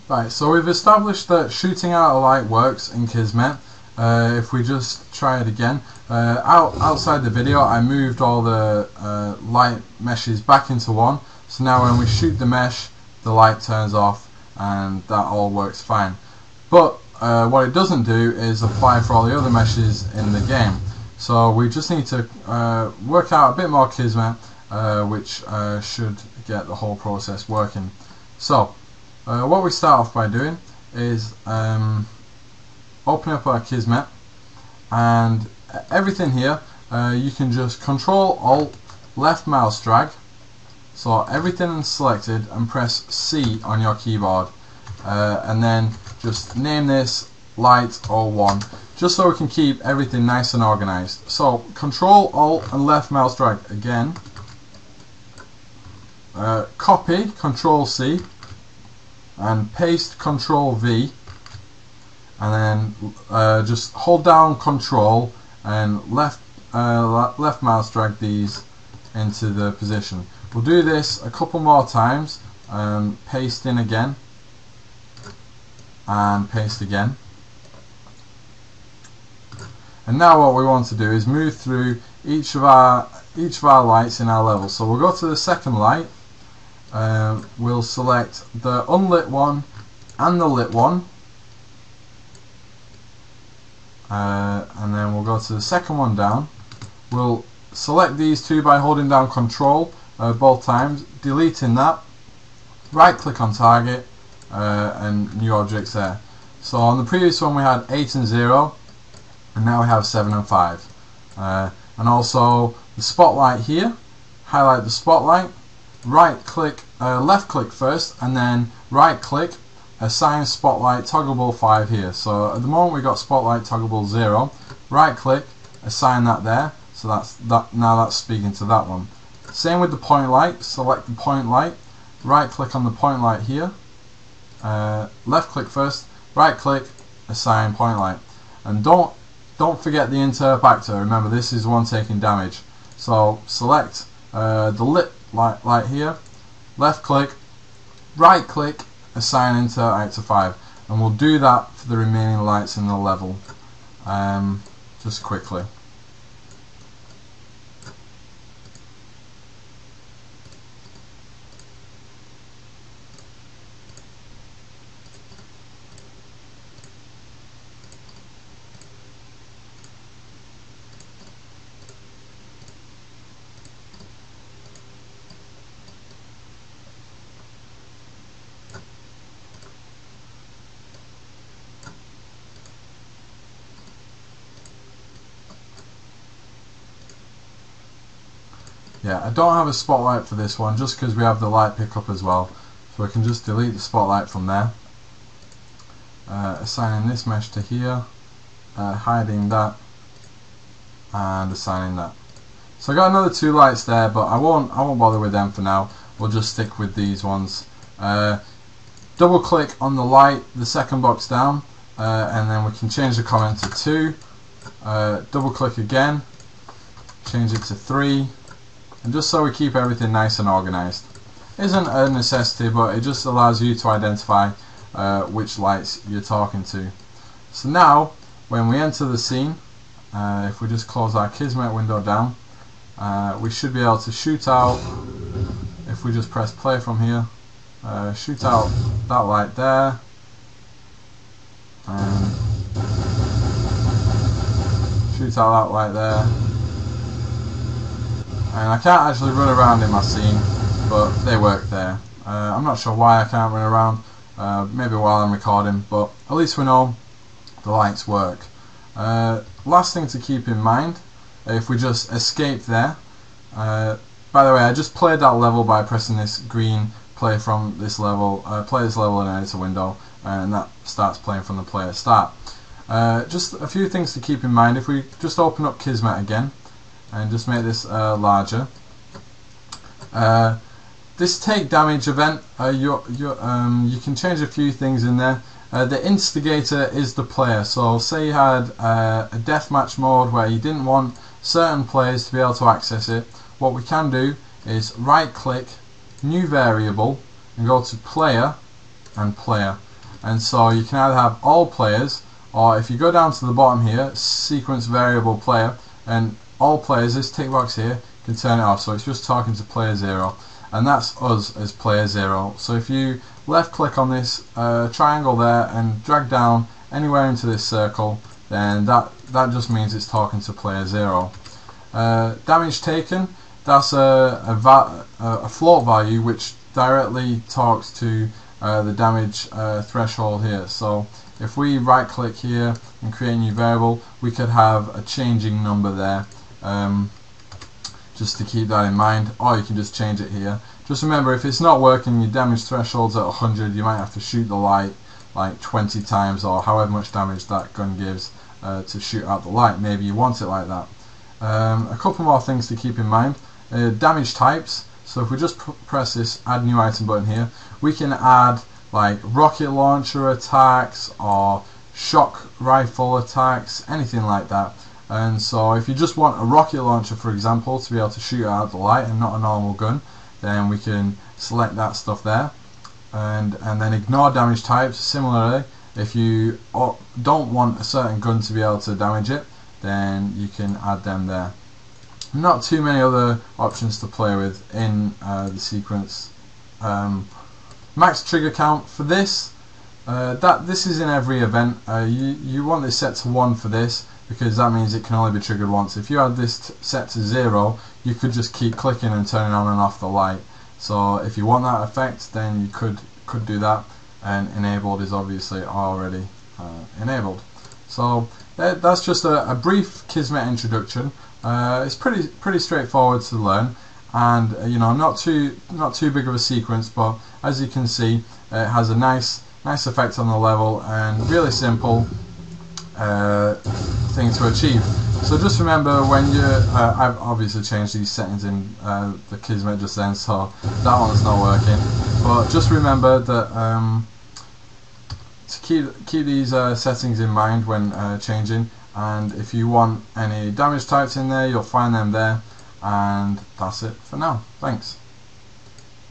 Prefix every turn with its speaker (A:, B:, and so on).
A: Right, so we've established that shooting out a light works in Kismet. If we just try it again, outside the video I moved all the light meshes back into one, so now when we shoot the mesh the light turns off and that all works fine. But what it doesn't do is apply for all the other meshes in the game. So we just need to work out a bit more Kismet, which should get the whole process working. So what we start off by doing is open up our Kismet, and everything here you can just Control Alt left mouse drag, so everything is selected, and press C on your keyboard, and then just name this light 01, just so we can keep everything nice and organized. So Control Alt and left mouse drag again, copy Control C and paste Control V, and then just hold down Control and left mouse drag these into the position. We'll do this a couple more times, paste in again and paste again. And now what we want to do is move through each of our lights in our level. So we'll go to the second light. We'll select the unlit one and the lit one, and then we'll go to the second one down. We'll select these two by holding down Control both times, deleting that, right click on target, and new objects there. So on the previous one we had 8 and 0, and now we have 7 and 5. And also the spotlight here, highlight the spotlight, right click, left click first, and then right click, assign spotlight toggleable 5 here. So at the moment we got spotlight toggleable 0. Right click, assign that there. So now that's speaking to that one. Same with the point light. Select the point light. Right click on the point light here. Left click first. Right click, assign point light. And don't forget the interrupter. Remember, this is the one taking damage. So select the lit light here, left click, right click, assign interactor 5, and we'll do that for the remaining lights in the level, just quickly. Yeah, I don't have a spotlight for this one just because we have the light pickup as well, so I can just delete the spotlight from there, assigning this mesh to here, hiding that, and assigning that. So I got another 2 lights there, but I won't bother with them for now. We'll just stick with these ones. Double click on the light, the second box down, and then we can change the comment to 2. Double click again, change it to 3. And just so we keep everything nice and organized. Isn't a necessity, but it just allows you to identify which lights you're talking to. So now, when we enter the scene, if we just close our Kismet window down, we should be able to shoot out, if we just press play from here, shoot out that light there, and shoot out that light there. And I can't actually run around in my scene, but they work there. I'm not sure why I can't run around, maybe while I'm recording, but at least we know the lights work. Last thing to keep in mind, if we just escape there, by the way, I just played that level by pressing this green play from this level, play this level in an editor window, and that starts playing from the player start. Just a few things to keep in mind. If we just open up Kismet again, and just make this larger. This take damage event, you can change a few things in there. The instigator is the player, so say you had a deathmatch mode where you didn't want certain players to be able to access it. What we can do is right click, new variable, and go to player and player. and so you can either have all players, or if you go down to the bottom here, sequence variable player, and all players, this tick box here, you can turn it off, so it's just talking to player 0, and that's us as player 0. So if you left click on this triangle there and drag down anywhere into this circle, then that just means it's talking to player 0. Damage taken, that's a float value which directly talks to the damage threshold here. So if we right click here and create a new variable, we could have a changing number there, just to keep that in mind, or you can just change it here. Just remember, if it's not working, your damage threshold's at 100, you might have to shoot the light like 20 times or however much damage that gun gives to shoot out the light. Maybe you want it like that. A couple more things to keep in mind. Damage types. So if we just press this add new item button here, we can add like rocket launcher attacks or shock rifle attacks, anything like that. And so if you just want a rocket launcher, for example, to be able to shoot out the light and not a normal gun, then we can select that stuff there, and then ignore damage types. Similarly, if you don't want a certain gun to be able to damage it, then you can add them there. Not too many other options to play with in the sequence. Max trigger count for this, this is in every event. You want this set to 1 for this, because that means it can only be triggered once. If you had this set to 0, you could just keep clicking and turning on and off the light. So if you want that effect, then you could do that, and enabled is obviously already enabled. So that's just a brief Kismet introduction. It's pretty straightforward to learn, and you know, not too big of a sequence, but as you can see, it has a nice effect on the level, and really simple thing to achieve. So just remember, when you I've obviously changed these settings in the Kismet just then, so that one's not working, but just remember that to keep these settings in mind when changing, and if you want any damage types in there, you'll find them there, and that's it for now. Thanks.